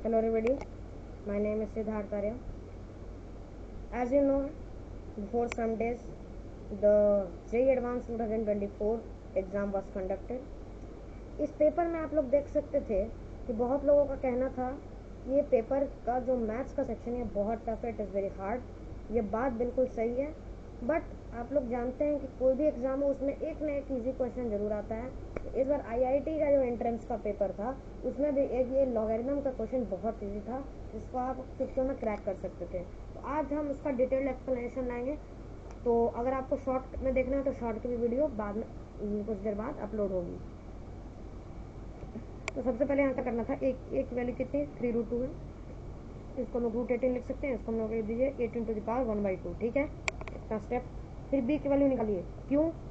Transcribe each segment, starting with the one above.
Hello everybody, my name is Siddharth Arya. As you know, before some days, the JEE Advanced 2024 exam was conducted. इस paper में आप लोग देख सकते थे कि बहुत लोगों का कहना था ये पेपर का जो मैथ्स का सेक्शन है बहुत टफ है, इट इज़ वेरी हार्ड। ये बात बिल्कुल सही है, बट आप लोग जानते हैं कि कोई भी एग्ज़ाम हो उसमें एक ना एक ईजी क्वेश्चन ज़रूर आता है। इस बार आईआईटी का जो एंट्रेंस का पेपर था उसमें भी एक ये लॉगरिथम का क्वेश्चन बहुत ईजी था जिसको आप चुटकियों में क्रैक कर सकते थे। तो आज हम उसका डिटेल्ड एक्सप्लेनेशन लाएंगे। तो अगर आपको शॉर्ट में देखना है तो शॉर्ट की भी वीडियो बाद में कुछ देर बाद अपलोड होगी। तो सबसे पहले यहाँ क्या करना था, एक वैल्यू कितनी 3√2 है, इसको हम लोग √18 लिख सकते हैं। इसको हम लोग लिख दीजिए 8×1/2, ठीक है, इतना स्टेप। फिर बी की वैल्यू निकालिए।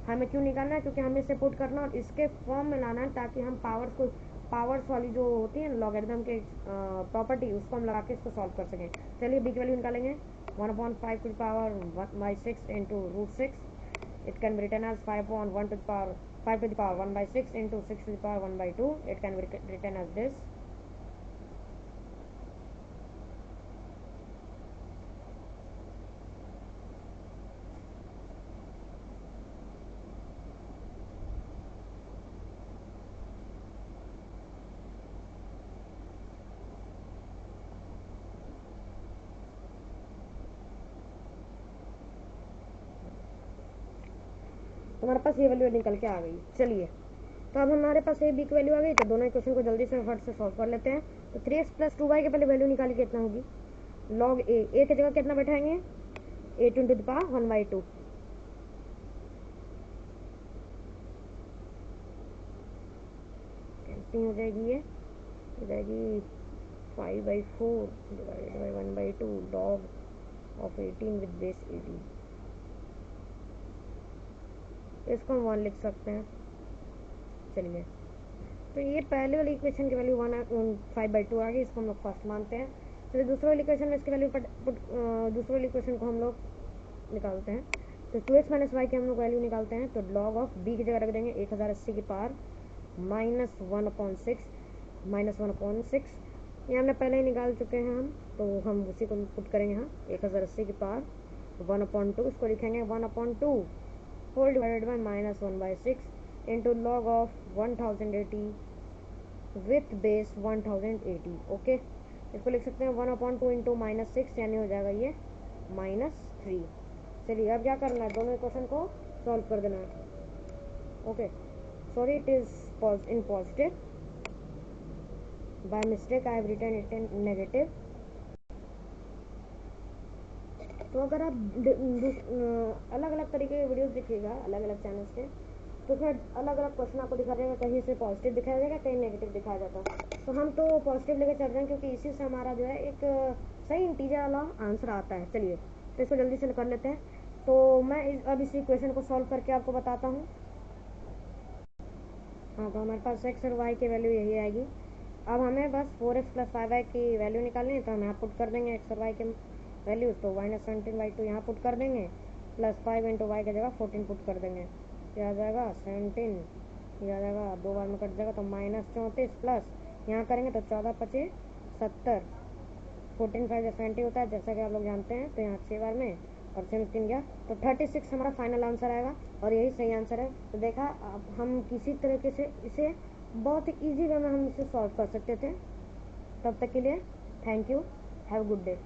हमें क्यों निकालना है? क्योंकि हमें इसे पुट करना और इसके फॉर्म में लाना है ताकि हम पावर्स वाली जो होती है लॉगरिथम के प्रॉपर्टी उसको हम लगा के इसको सॉल्व कर सकें। चलिए बी की वैल्यू निकालेंगे। 1/5 into √6, it can be written as 5 to the power 1/6 into 6 to the power 1/2. It can be written as this. हमारे पास ये वैल्यू निकल के आ गई। चलिए, तो अब हमारे पास ए बी की वैल्यू आ गई, तो दोनों इक्वेशन को जल्दी से फट से सॉल्व कर लेते हैं। तो 3x + 2y के पहले वैल्यू निकाली कितना होगी, लॉग ए की जगह कितना बैठाएंगे 8×1/2, कैंसिल हो जाएगी, ये हो जाएगी 5/4 divided by 1/2 log of 18 with base 18। इसको हम 1 लिख सकते हैं। चलिए, तो ये पहले वाली इक्वेशन की वैल्यू 5/2 आ गई, इसको हम लोग फर्स्ट मानते हैं। चलिए दूसरे वाली इक्वेशन में इसकी वैल्यू दूसरे वाली इक्वेशन को हम लोग निकालते हैं। तो 2x - y की हम लोग वैल्यू निकालते हैं। तो लॉग ऑफ b की जगह रख देंगे 1080 की पावर -1/6 ये हमने पहले ही निकाल चुके हैं हम, तो हम उसी को पुट करेंगे यहाँ 1080 की पावर 1/2, इसको लिखेंगे 1/2 whole divided by -1/6 into log of 1080 with base 1080। Okay, इसको लिख सकते हैं 1/2 इंटू -6 यानी हो जाएगा ये -3। चलिए अब क्या करना है, दोनों इक्वेशन को सॉल्व कर देना है। Okay, sorry it is in positive, by mistake I have written it in negative. तो अगर आप अलग अलग तरीके के वीडियोस देखिएगा अलग अलग चैनल्स के, तो उसमें अलग अलग क्वेश्चन आपको दिखा जाएगा, कहीं से पॉजिटिव दिखाया जाएगा कहीं नेगेटिव दिखाया जाता है। तो हम तो पॉजिटिव लेके चल रहे हैं क्योंकि इसी से हमारा जो है एक सही इंटीजर वाला आंसर आता है। चलिए, तो इसको जल्दी से कर लेते हैं। तो मैं अब इस इक्वेशन को सॉल्व करके आपको बताता हूँ। हाँ, तो हमारे पास x और y की वैल्यू यही आएगी। अब हमें बस 4x + 5y की वैल्यू निकालनी है, तो हम यहाँ पुट कर देंगे x और y के वैल्यूज। तो -17/2 यहाँ पुट कर देंगे, प्लस 5 इंटू वाई की जगह 14 पुट कर देंगे। ये आ जाएगा 17, ये आ जाएगा 2 बार में कट जाएगा तो -34 प्लस यहाँ करेंगे तो 14×5 = 70, 14×5 = 70 होता है जैसा कि आप लोग जानते हैं। तो यहाँ 6 बार में और 3 गया तो 36 हमारा फाइनल आंसर आएगा और यही सही आंसर है। तो देखा, अब हम किसी तरीके से इसे बहुत ही ईजी वे में हम इसे सॉल्व कर सकते थे। तब तक के लिए thank you, have good day.